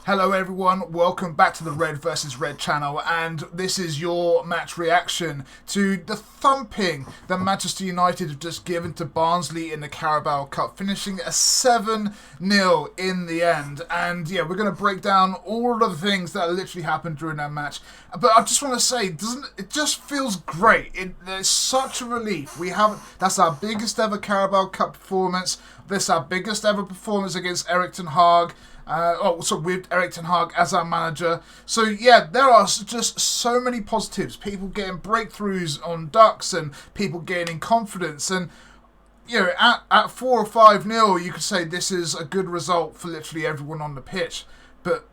Hello everyone, welcome back to the RedVsRed channel, and this is your match reaction to the thumping that Manchester United have just given to Barnsley in the Carabao Cup, finishing a 7-0 in the end. And yeah, we're going to break down all of the things that literally happened during that match. But I just want to say, it just feels great. It's such a relief. That's our biggest ever Carabao Cup performance. This is our biggest ever performance against Erik ten Hag. With Erik ten Hag as our manager. So yeah, there are just so many positives. People getting breakthroughs on Ducks and people gaining confidence. And you know, at 4 or 5-0, you could say this is a good result for literally everyone on the pitch. But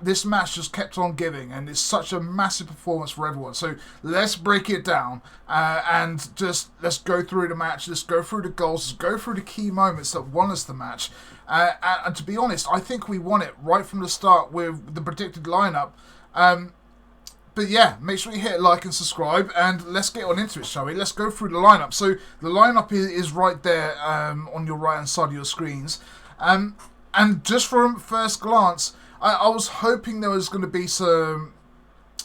this match just kept on giving, and it's such a massive performance for everyone. So let's break it down and just let's go through the match. Let's go through the goals. Let's go through the key moments that won us the match. And to be honest, I think we won it right from the start with the predicted lineup. But yeah, make sure you hit like and subscribe, and let's get on into it, shall we? Let's go through the lineup. So the lineup is right there on your right hand side of your screens. And just from first glance, I was hoping there was going to be some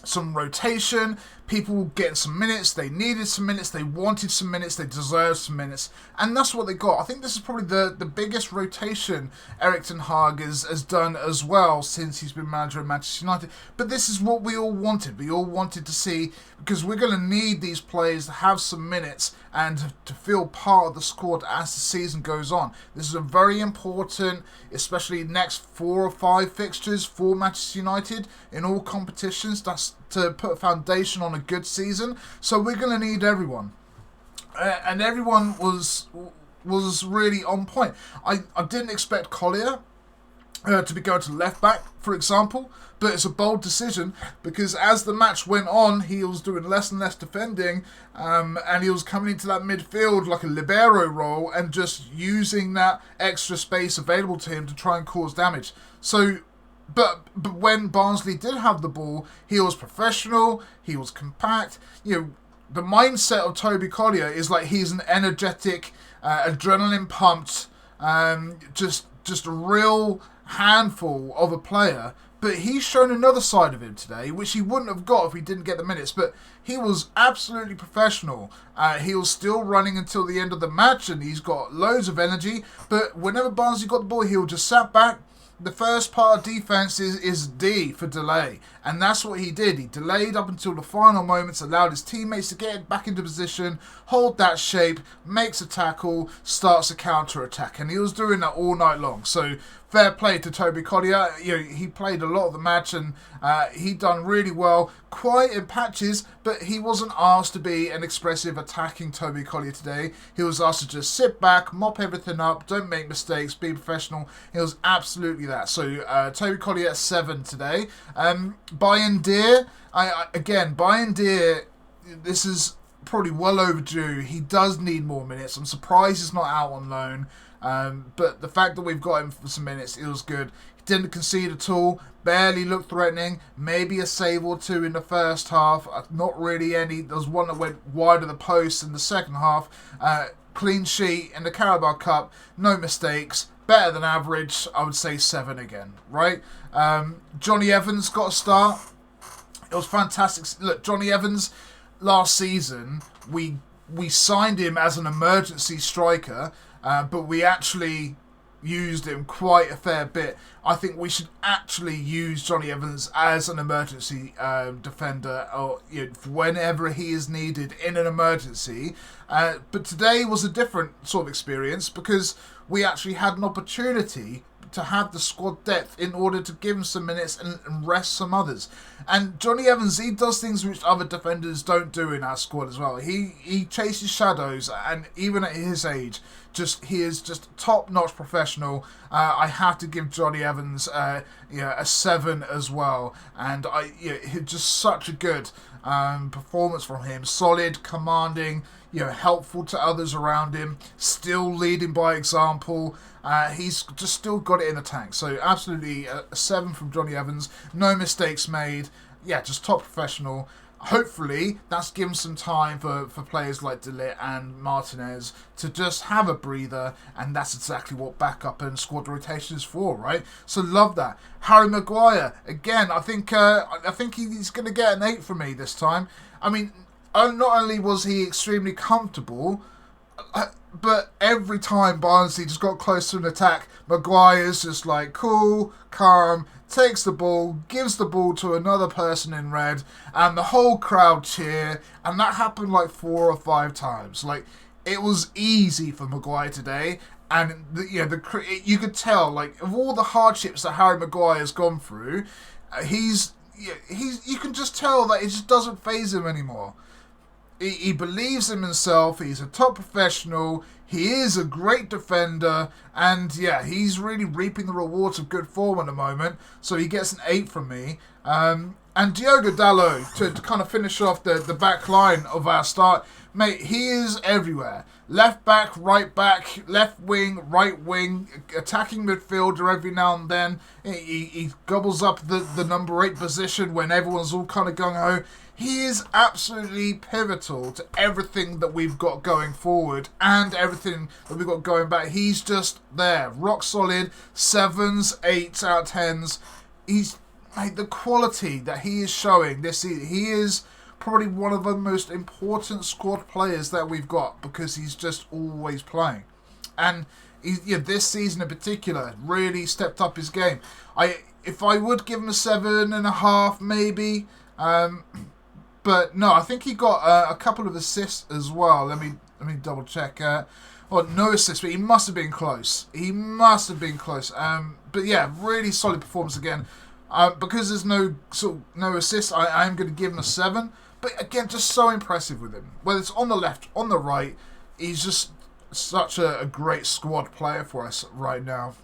rotation, people getting some minutes. They needed some minutes, they wanted some minutes, they deserved some minutes, and that's what they got. I think this is probably the biggest rotation Erik ten Hag has done as well since he's been manager of Manchester United. But this is what we all wanted. We all wanted to see, because we're going to need these players to have some minutes and to feel part of the squad as the season goes on. This is a very important, especially next 4 or 5 fixtures for Manchester United in all competitions. That's to put a foundation on a good season. So we're going to need everyone. And everyone was really on point. I didn't expect Collier to be going to left back, for example, but it's a bold decision because as the match went on, he was doing less and less defending, and he was coming into that midfield like a libero role and just using that extra space available to him to try and cause damage. So, but when Barnsley did have the ball, he was professional, he was compact. You know, the mindset of Toby Collier is like he's an energetic, adrenaline pumped, just a real handful of a player. But he's shown another side of him today, which he wouldn't have got if he didn't get the minutes. But he was absolutely professional. He was still running until the end of the match, and he's got loads of energy. But whenever Barnsley got the ball, he'll just sat back. The first part of defense is D for delay, and that's what he did. He delayed up until the final moments, allowed his teammates to get back into position, hold that shape, makes a tackle, starts a counter-attack, and he was doing that all night long. So fair play to Toby Collier. You know, he played a lot of the match, and he done really well, quite in patches, but he wasn't asked to be an expressive attacking Toby Collier today. He was asked to just sit back, mop everything up, don't make mistakes, be professional. He was absolutely that. So Toby Collier at 7 today. Bayern Deer, Bayern Deer, this is probably well overdue. He does need more minutes. I'm surprised he's not out on loan. But the fact that we've got him for some minutes, it was good. He didn't concede at all, barely looked threatening, maybe a save or two in the first half, not really any. There was one that went wide of the post in the second half. Clean sheet in the Carabao Cup, no mistakes, better than average. I would say 7 again, right? Johnny Evans got a start. It was fantastic. Look, Johnny Evans, last season, we signed him as an emergency striker, but we actually used him quite a fair bit. I think we should actually use Johnny Evans as an emergency defender, or whenever he is needed in an emergency. But today was a different sort of experience because we actually had an opportunity to have the squad depth in order to give him some minutes and rest some others. And Johnny Evans, he does things which other defenders don't do in our squad as well. He chases shadows, and even at his age, he is just top-notch professional. I have to give Johnny Evans a 7 as well. And just such a good performance from him. Solid, commanding, helpful to others around him, still leading by example. He's just still got it in the tank. So absolutely a 7 from Johnny Evans. No mistakes made. Yeah, just top professional. hopefully that's given some time for players like De Ligt and Martinez to just have a breather, and that's exactly what backup and squad rotation is for, right? So love that. Harry Maguire, again, I think he's going to get an 8 from me this time. I mean, not only was he extremely comfortable, but every time Barnsley just got close to an attack, Maguire's just like cool, calm, takes the ball, gives the ball to another person in red, and the whole crowd cheer. And that happened like 4 or 5 times. Like, it was easy for Maguire today. And you could tell, like, of all the hardships that Harry Maguire has gone through, you can just tell that it just doesn't faze him anymore. He believes in himself. He's a top professional. He is a great defender. And yeah, he's really reaping the rewards of good form at the moment. So he gets an 8 from me. And Diogo Dalot, to kind of finish off the back line of our start. Mate, he is everywhere. Left back, right back, left wing, right wing, attacking midfielder every now and then. He gobbles up the number 8 position when everyone's all kind of gung-ho. He is absolutely pivotal to everything that we've got going forward and everything that we've got going back. He's just there, rock solid, 7s, 8s out of 10s. The quality that he is showing this season, he is probably one of the most important squad players that we've got because he's just always playing. And this season in particular really stepped up his game. If I would give him a 7.5 maybe, but no, I think he got a couple of assists as well. Let me double check. No assists, but he must have been close. But yeah, really solid performance again. Because there's no assists, I am going to give him a 7. But again, just so impressive with him. Whether it's on the left, on the right, he's just such a great squad player for us right now.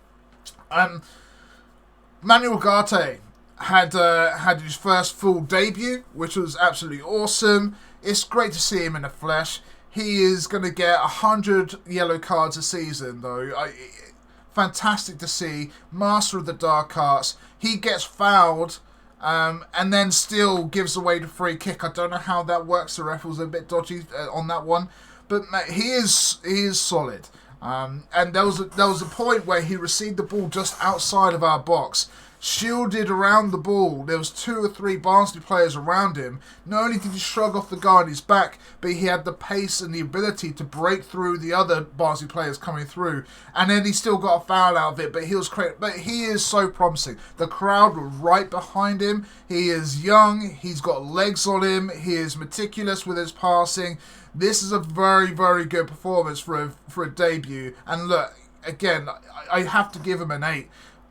Manuel Ugarte had his first full debut, which was absolutely awesome. It's great to see him in the flesh. He is going to get 100 yellow cards a season, though. Fantastic to see. Master of the dark arts. He gets fouled, and then still gives away the free kick. I don't know how that works. The ref was a bit dodgy on that one, but he is solid. And there was a point where he received the ball just outside of our box, shielded around the ball. There was 2 or 3 Barnsley players around him. Not only did he shrug off the guy on his back, but he had the pace and the ability to break through the other Barnsley players coming through. And then he still got a foul out of it, but he was great. But he is so promising. The crowd were right behind him. He is young. He's got legs on him. He is meticulous with his passing. This is a very, very good performance for a debut. And look, again, I have to give him an 8.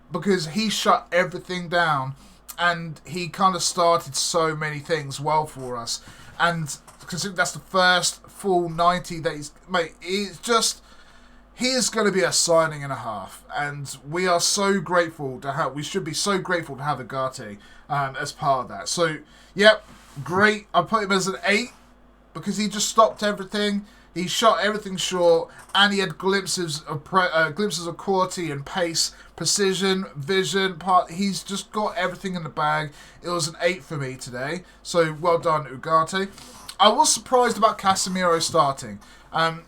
Because he shut everything down and he kind of started so many things well for us. And considering that's the first full 90 that he is going to be a signing and a half. And we are so grateful we should be so grateful to have Ugarte as part of that. So, yep, great. I put him as an 8 because he just stopped everything. He shot everything short, and he had glimpses of quality and pace, precision, vision. He's just got everything in the bag. It was an 8 for me today. So well done, Ugarte. I was surprised about Casemiro starting.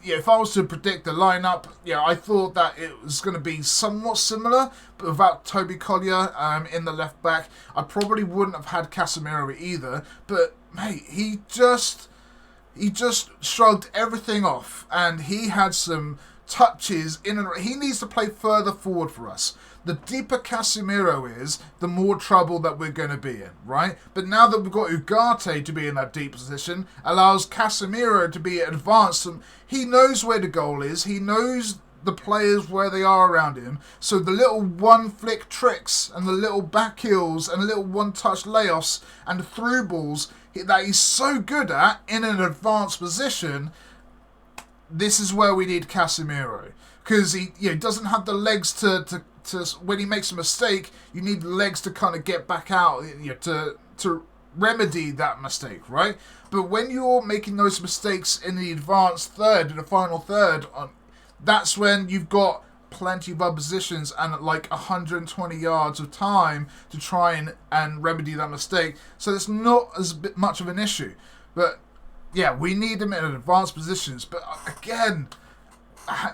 If I was to predict the lineup, I thought that it was going to be somewhat similar, but without Toby Collier in the left back, I probably wouldn't have had Casemiro either. But mate, he just shrugged everything off, and he had some touches in and he needs to play further forward for us. The deeper Casemiro is, the more trouble that we're going to be in, right? But now that we've got Ugarte to be in that deep position, allows Casemiro to be advanced, and he knows where the goal is. He knows the players where they are around him. So the little one-flick tricks and the little back heels and the little one-touch layoffs and the through balls that he's so good at in an advanced position, this is where we need Casemiro. Because he doesn't have the legs to when he makes a mistake, you need the legs to kind of get back out, to remedy that mistake, right? But when you're making those mistakes in the advanced third, in the final third, that's when you've got plenty of other positions and like 120 yards of time to try and remedy that mistake. So it's not as much of an issue. But yeah, we need him in advanced positions. But again,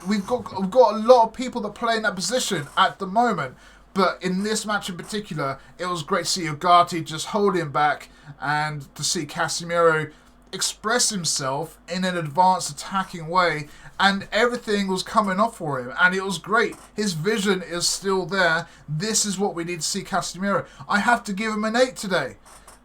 we've got a lot of people that play in that position at the moment. But in this match in particular, it was great to see Ugarte just hold him back and to see Casemiro express himself in an advanced attacking way, and everything was coming off for him, and it was great. His vision is still there. This is what we need to see Casemiro. I have to give him an 8 today.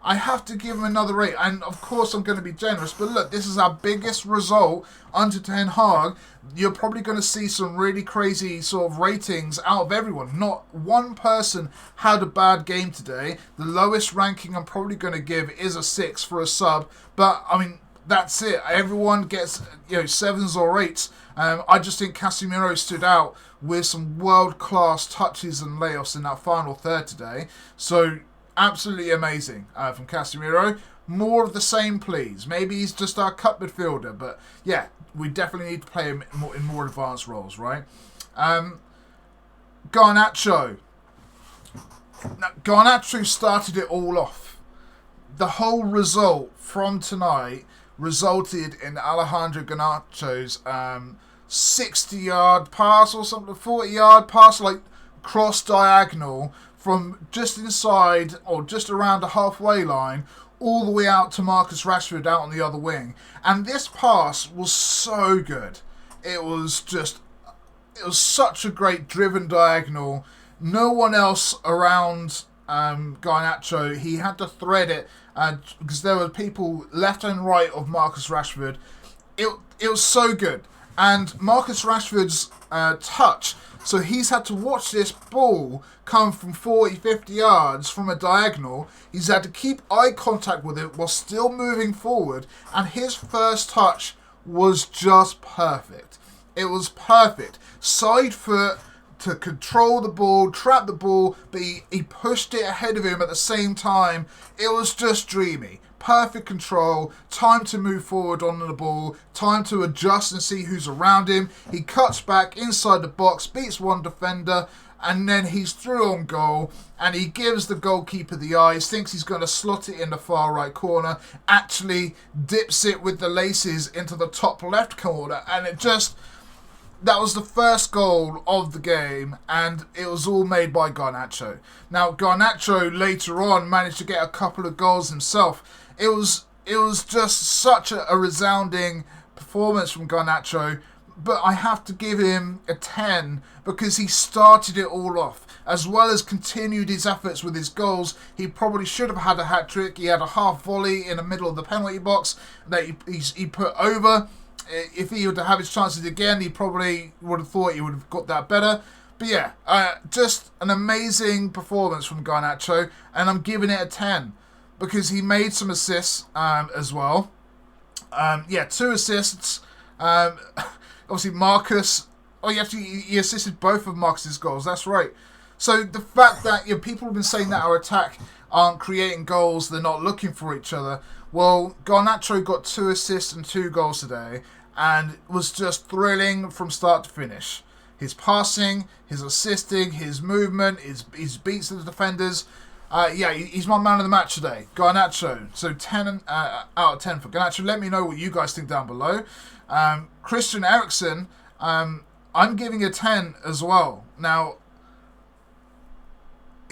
I have to give him another 8, and of course I'm going to be generous, but look, this is our biggest result under Ten Hag. You're probably going to see some really crazy sort of ratings out of everyone. Not one person had a bad game today. The lowest ranking I'm probably going to give is a 6 for a sub, but I mean, that's it. Everyone gets 7s or 8s. I just think Casemiro stood out with some world-class touches and layoffs in that final third today. So absolutely amazing from Casemiro. More of the same, please. Maybe he's just our cup midfielder, but yeah, we definitely need to play him in more advanced roles, right? Garnacho. Now, Garnacho started it all off. The whole result from tonight resulted in Alejandro Garnacho's 60-yard pass or something, 40-yard pass, like cross diagonal from just inside or just around the halfway line all the way out to Marcus Rashford out on the other wing. And this pass was so good. It was such a great driven diagonal. No one else around Garnacho. He had to thread it because there were people left and right of Marcus Rashford. It was so good. And Marcus Rashford's touch, so he's had to watch this ball come from 40, 50 yards from a diagonal. He's had to keep eye contact with it while still moving forward. And his first touch was just perfect. It was perfect. Side foot to control the ball, trap the ball, but he pushed it ahead of him at the same time. It was just dreamy. Perfect control, time to move forward on the ball, time to adjust and see who's around him. He cuts back inside the box, beats one defender, and then he's through on goal, and he gives the goalkeeper the eyes, thinks he's going to slot it in the far right corner, actually dips it with the laces into the top left corner, and that was the first goal of the game, and it was all made by Garnacho. Now, Garnacho later on managed to get a couple of goals himself. It was just such a resounding performance from Garnacho, but I have to give him a 10 because he started it all off. As well as continued his efforts with his goals, he probably should have had a hat-trick. He had a half volley in the middle of the penalty box that he put over. If he were to have his chances again, he probably would have thought he would have got that better. But yeah, just an amazing performance from Garnacho, and I'm giving it a 10 because he made some assists as well. 2 assists. Obviously, Marcus. He assisted both of Marcus's goals. That's right. So the fact that people have been saying that our attack aren't creating goals, they're not looking for each other. Well, Garnacho got 2 assists and 2 goals today, and was just thrilling from start to finish. His passing, his assisting, his movement, his beats of the defenders. He's my man of the match today, Garnacho. So 10 out of 10 for Garnacho. Let me know what you guys think down below. Christian Eriksen, I'm giving a 10 as well. Now,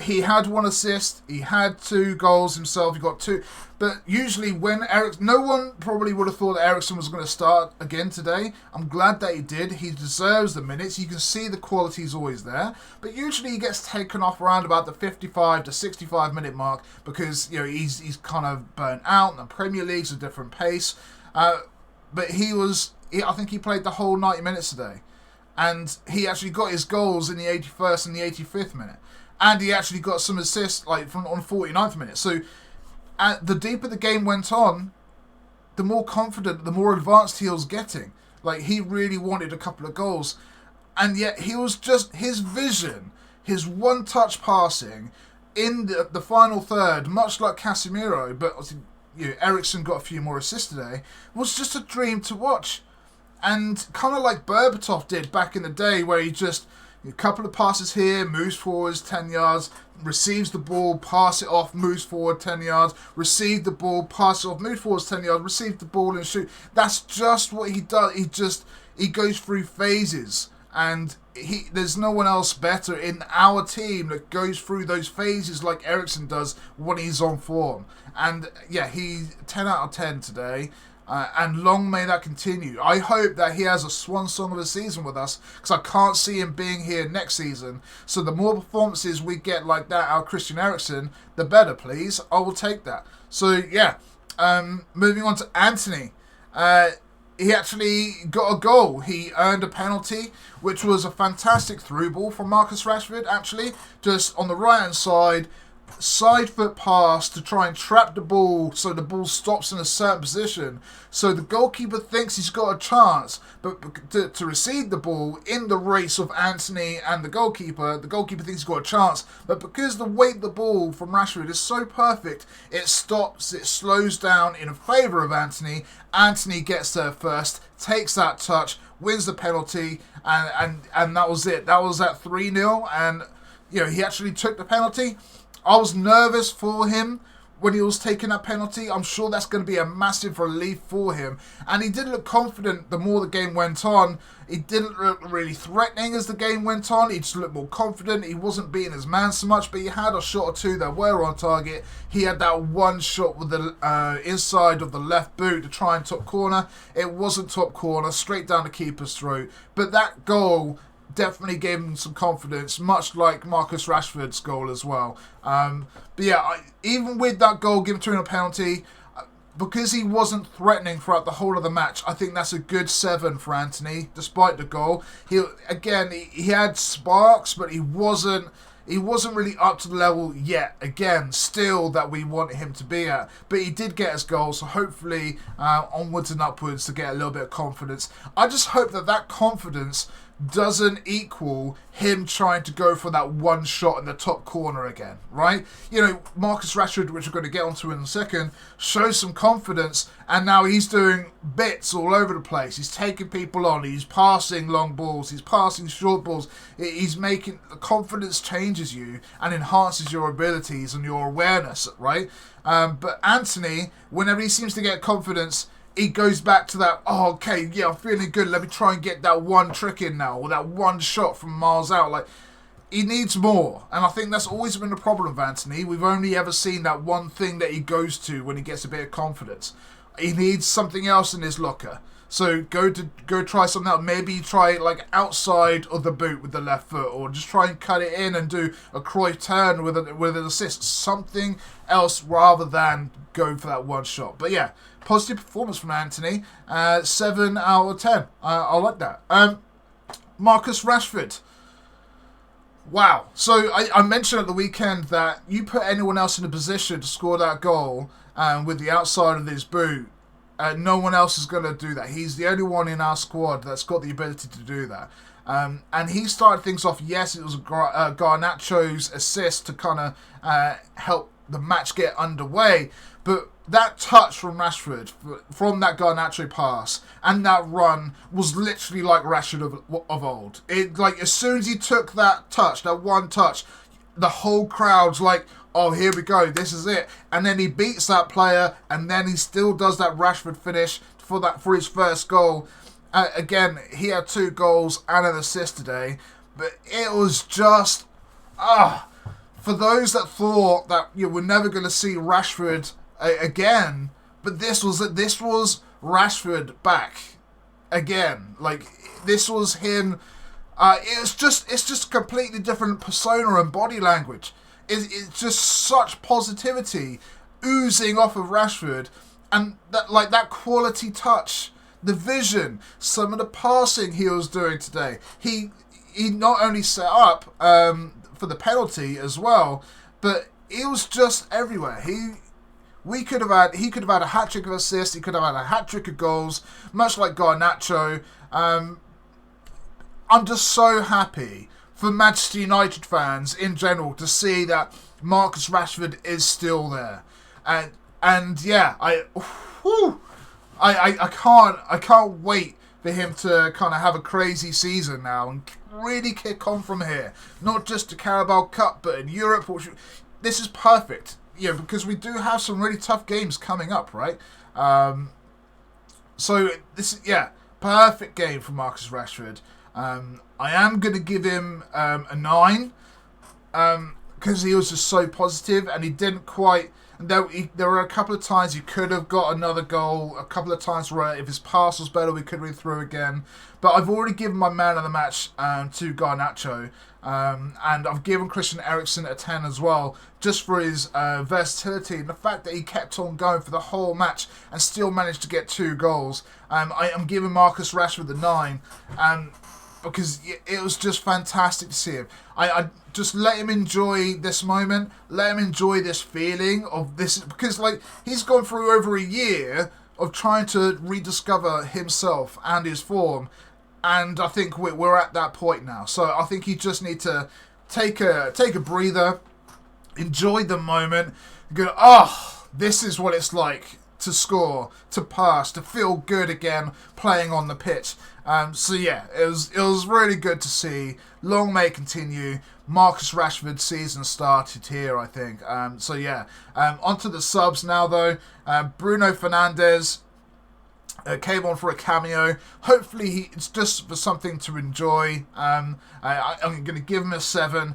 he had 1 assist, he had 2 goals himself, he got 2. But usually when no one probably would have thought that Eriksen was going to start again today. I'm glad that he did. He deserves the minutes. You can see the quality is always there. But usually he gets taken off around about the 55 to 65 minute mark because he's kind of burnt out and the Premier League's a different pace. But I think he played the whole 90 minutes today. And he actually got his goals in the 81st and the 85th minute. And he actually got some assists on 49th minute. So the deeper the game went on, the more confident, the more advanced he was getting. Like, he really wanted a couple of goals. And yet he was just, his vision, his one-touch passing in the final third, much like Casemiro, but Eriksen got a few more assists today, was just a dream to watch. And kind of like Berbatov did back in the day, where he just A couple of passes here, moves forwards 10 yards, receives the ball, pass it off, moves forward 10 yards, receive the ball, pass it off, moves forwards 10 yards, receive the ball and shoot. That's just what he does. He goes through phases, and there's no one else better in our team that goes through those phases like Eriksson does when he's on form. And yeah, he's 10 out of 10 today. And long may that continue. I hope that he has a swan song of a season with us, because I can't see him being here next season. So the more performances we get like that out of Christian Eriksen, the better, please. I will take that. So yeah, moving on to Anthony. He actually got a goal. He earned a penalty, which was a fantastic through ball from Marcus Rashford, actually. Just on the right-hand side foot pass to try and trap the ball so the ball stops in a certain position. So the goalkeeper thinks he's got a chance, but to receive the ball in the race of Anthony and the goalkeeper thinks he's got a chance. But because the weight of the ball from Rashford is so perfect, it slows down in favour of Anthony. Anthony gets there first, takes that touch, wins the penalty, and that was it. That was at 3-0, and he actually took the penalty. I was nervous for him when he was taking that penalty. I'm sure that's going to be a massive relief for him. And he did look confident the more the game went on. He didn't look really threatening as the game went on. He just looked more confident. He wasn't beating his man so much, but he had a shot or two that were on target. He had that one shot with the inside of the left boot to try and top corner. It wasn't top corner, straight down the keeper's throat. But that goal definitely gave him some confidence, much like Marcus Rashford's goal as well. But yeah, even with that goal given to him a penalty, because he wasn't threatening throughout the whole of the match, I think that's a good 7 for Anthony, despite the goal. He had sparks, but he wasn't really up to the level yet, again, still that we want him to be at. But he did get his goal, so hopefully onwards and upwards to get a little bit of confidence. I just hope that confidence doesn't equal him trying to go for that one shot in the top corner again, right? Marcus Rashford, which we're going to get onto in a second, shows some confidence, and now he's doing bits all over the place. He's taking people on, he's passing long balls, he's passing short balls. He's making, confidence changes you and enhances your abilities and your awareness, right? But Anthony, whenever he seems to get confidence, he goes back to that, I'm feeling good, let me try and get that one trick in now, or that one shot from miles out. Like, he needs more, and I think that's always been the problem with Anthony. We've only ever seen that one thing that he goes to when he gets a bit of confidence. He needs something else in his locker. So go try something else. Maybe try like outside of the boot with the left foot, or just try and cut it in and do a Cruyff turn with an assist. Something else rather than going for that one shot. But yeah, positive performance from Anthony. 7 out of 10. I like that. Marcus Rashford. Wow. So I mentioned at the weekend that you put anyone else in a position to score that goal with the outside of his boot, no one else is going to do that. He's the only one in our squad that's got the ability to do that. And he started things off. Yes, it was Garnacho's assist to kind of help the match get underway. But that touch from Rashford, from that Garnacho pass, and that run was literally like Rashford of old. As soon as he took that touch, that one touch, the whole crowd's like, oh, here we go, this is it. And then he beats that player, and then he still does that Rashford finish for his first goal. Again, he had 2 goals and an assist today, but it was just, for those that thought that we're never going to see Rashford again, but this was Rashford back again. Like, this was him. It's just a completely different persona and body language. It's just such positivity oozing off of Rashford, and that quality touch, the vision, some of the passing he was doing today. He not only set up for the penalty as well, but it was just everywhere. He could have had a hat-trick of assists, he could have had a hat-trick of goals, much like Garnacho. I'm just so happy for Manchester United fans in general to see that Marcus Rashford is still there. And yeah, I can't wait for for him to kind of have a crazy season now and really kick on from here. Not just the Carabao Cup, but in Europe. This is perfect, because we do have some really tough games coming up, right? So this, perfect game for Marcus Rashford. I am going to give him a 9 because he was just so positive and he didn't quite. There were a couple of times he could have got another goal. A couple of times where if his pass was better, we could read through again. But I've already given my man of the match to Garnacho. And I've given Christian Eriksen a 10 as well, just for his versatility and the fact that he kept on going for the whole match and still managed to get 2 goals. I am giving Marcus Rashford the 9. Because it was just fantastic to see him. I just let him enjoy this moment, let him enjoy this feeling of this, because he's gone through over a year of trying to rediscover himself and his form, and I think we're at that point now. So I think you just need to take a breather, enjoy the moment, go, this is what it's like to score, to pass, to feel good again playing on the pitch. It was really good to see. Long may it continue. Marcus Rashford's season started here, I think. Onto the subs now though. Bruno Fernandes came on for a cameo. Hopefully it's just for something to enjoy. I'm going to give him a 7.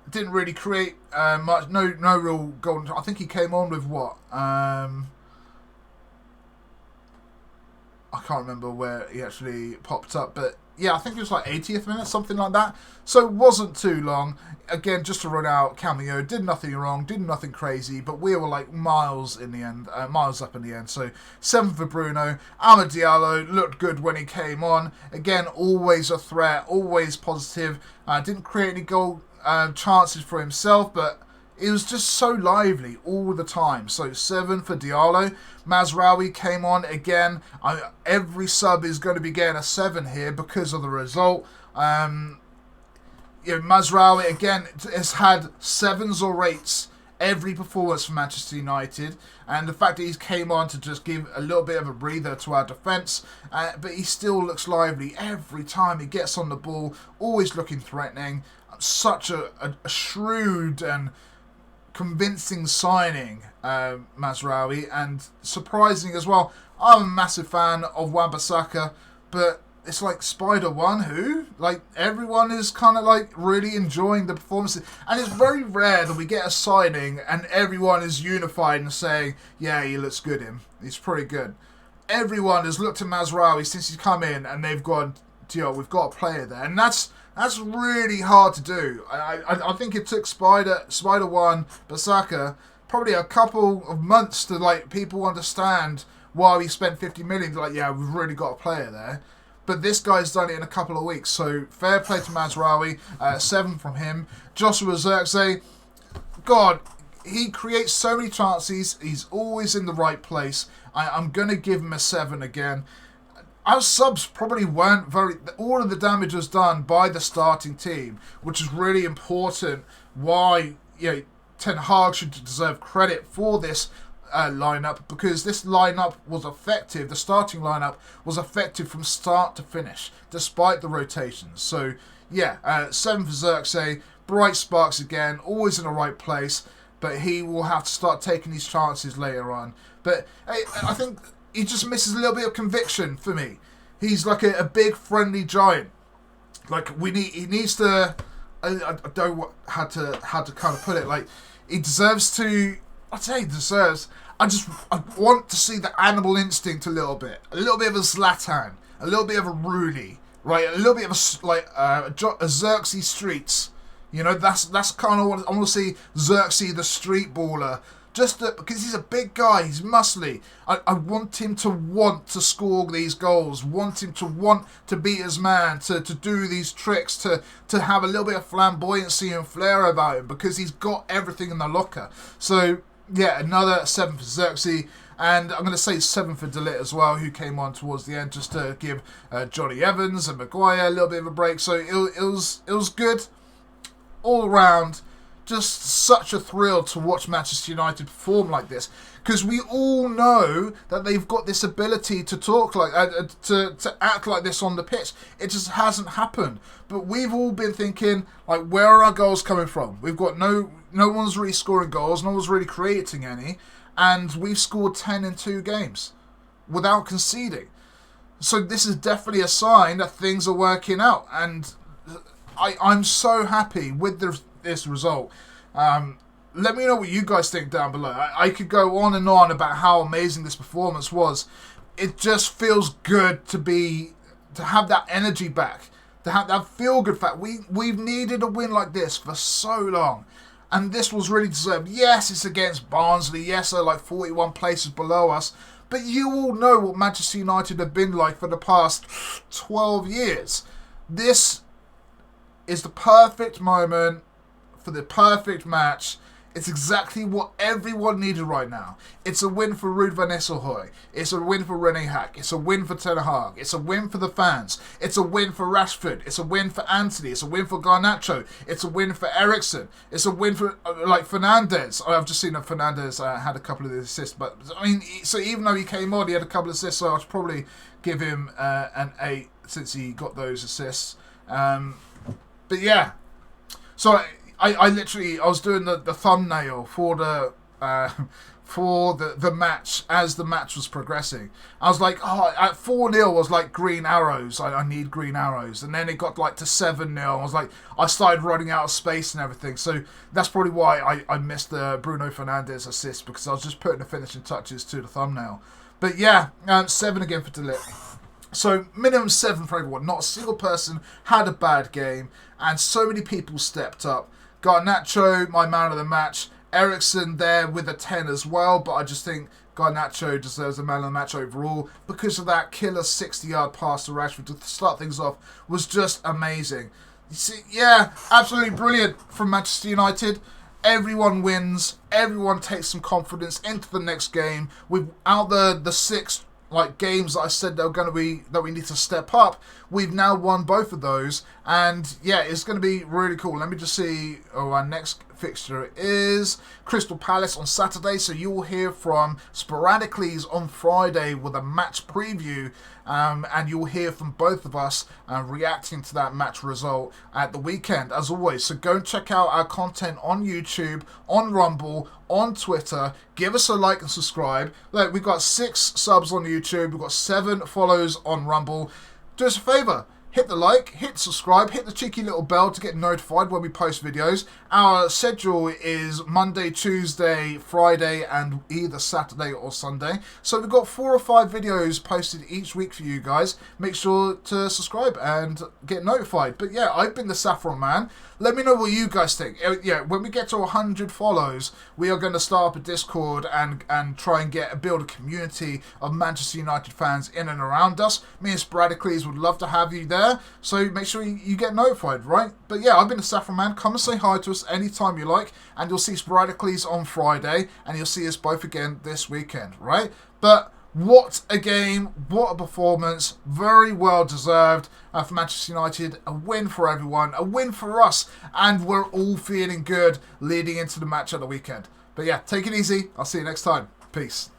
Didn't really create much. No real goal. I think he came on with what? I can't remember where he actually popped up, but I think it was 80th minute, something like that. So it wasn't too long. Again, just to run out, cameo, did nothing wrong, did nothing crazy, but we were miles in the end, miles up in the end. So 7 for Bruno. Amad Diallo looked good when he came on. Again, always a threat, always positive. Didn't create any goal chances for himself, but it was just so lively all the time. So 7 for Diallo. Mazraoui came on again. Every sub is going to be getting a 7 here because of the result. Mazraoui again has had 7s or 8s every performance for Manchester United, and the fact that he came on to just give a little bit of a breather to our defence, but he still looks lively every time he gets on the ball, always looking threatening. Such a shrewd and convincing signing, Mazraoui, and surprising as well. I'm a massive fan of Wan-Bissaka, but it's Spider-1 who? Everyone is kind of really enjoying the performances, and it's very rare that we get a signing and everyone is unified and saying, yeah, he looks good, he's pretty good. Everyone has looked at Mazraoui since he's come in and they've gone, we've got a player there, and that's really hard to do. I think it took Spider-1, Bissaka, probably a couple of months to people understand why we spent 50 million. We've really got a player there. But this guy's done it in a couple of weeks. So fair play to Mazraoui. 7 from him. Joshua Zirkzee, God, he creates so many chances. He's always in the right place. I'm going to give him a 7 again. Our subs probably weren't all of the damage was done by the starting team, which is really important. Why Ten Hag should deserve credit for this lineup, because this lineup was effective. The starting lineup was effective from start to finish, despite the rotations. So 7 for Zirkzee. Bright sparks again, always in the right place, but he will have to start taking these chances later on. But I think he just misses a little bit of conviction for me. He's a big friendly giant. He needs to. I don't know how to kind of put it. He deserves to. I'd say he deserves. I want to see the animal instinct a little bit of a Zlatan, a little bit of a Rooney, right? A little bit of a Xerxes Streets. That's kind of what I want to see. Xerxes, the street baller. Because he's a big guy, he's muscly. I want him to want to score these goals, want him to want to beat his man, to do these tricks, to have a little bit of flamboyancy and flair about him, because he's got everything in the locker. So, another 7 for Xerxes, and I'm going to say 7 for De Ligt as well, who came on towards the end just to give Johnny Evans and Maguire a little bit of a break. So it was good all around. just such a thrill to watch Manchester United perform like this, because we all know that they've got this ability to talk like to act like this on the pitch. It just hasn't happened. But we've all been thinking, like, where are our goals coming from? We've got no one's really scoring goals, no one's really creating any, and we've scored 10 in 2 games without conceding. So this is definitely a sign that things are working out, and I'm so happy with this result. Let me know what you guys think down below. I could go on and on about how amazing this performance was. It just feels good to have that energy back, to have that feel-good fact. We've needed a win like this for so long, and this was really deserved. Yes, it's against Barnsley. Yes, they're like 41 places below us, but you all know what Manchester United have been like for the past 12 years. This is the perfect moment for the perfect match. It's exactly what everyone needed right now. It's a win for RedVsRed. It's a win for Rene Hack. It's a win for Ten Hag. It's a win for the fans. It's a win for Rashford. It's a win for Anthony. It's a win for Garnacho. It's a win for Eriksen. It's a win for Fernandes. I've just seen that Fernandes had a couple of assists, but I mean, so even though he came on, he had a couple of assists. So I'd probably give him an 8 since he got those assists. But yeah, so I literally was doing the thumbnail for the match as the match was progressing. I was like, at 4-0 was like green arrows. I need green arrows, and then it got like to 7-0. I was like, I started running out of space and everything. So that's probably why I missed the Bruno Fernandes assist, because I was just putting the finishing touches to the thumbnail. But yeah, 7 again for De Ligt. So minimum 7 for everyone. Not a single person had a bad game, and so many people stepped up. Garnacho, my man of the match. Eriksen there with a 10 as well, but I just think Garnacho deserves a man of the match overall because of that killer 60-yard pass to Rashford to start things off was just amazing. You see, yeah, absolutely brilliant from Manchester United. Everyone wins. Everyone takes some confidence into the next game. Without the 6 games that I said that we need to step up, we've now won both of those, and yeah, it's going to be really cool. Let me just see. Our next fixture is Crystal Palace on Saturday, so you will hear from Sporadiclese on Friday with a match preview, and you'll hear from both of us reacting to that match result at the weekend, as always. So go and check out our content on YouTube, on Rumble, on Twitter. Give us a like and subscribe. Look, we've got 6 subs on YouTube. We've got 7 follows on Rumble. Do us a favour. Hit the like, hit subscribe, hit the cheeky little bell to get notified when we post videos. Our schedule is Monday, Tuesday, Friday, and either Saturday or Sunday. So we've got 4 or 5 videos posted each week for you guys. Make sure to subscribe and get notified. But yeah, I've been the Saffron Man. Let me know what you guys think. Yeah, when we get to 100 follows, we are going to start up a Discord and try and build a community of Manchester United fans in and around us. Me and Sporadiclese would love to have you there. So make sure you get notified, right? But yeah, I've been the Saffron Man. Come and say hi to us anytime you like, and you'll see Sporadiclese on Friday, and you'll see us both again this weekend, right? But what a game, what a performance, very well deserved for Manchester United. A win for everyone, a win for us, and we're all feeling good leading into the match at the weekend. But yeah, take it easy. I'll see you next time. Peace.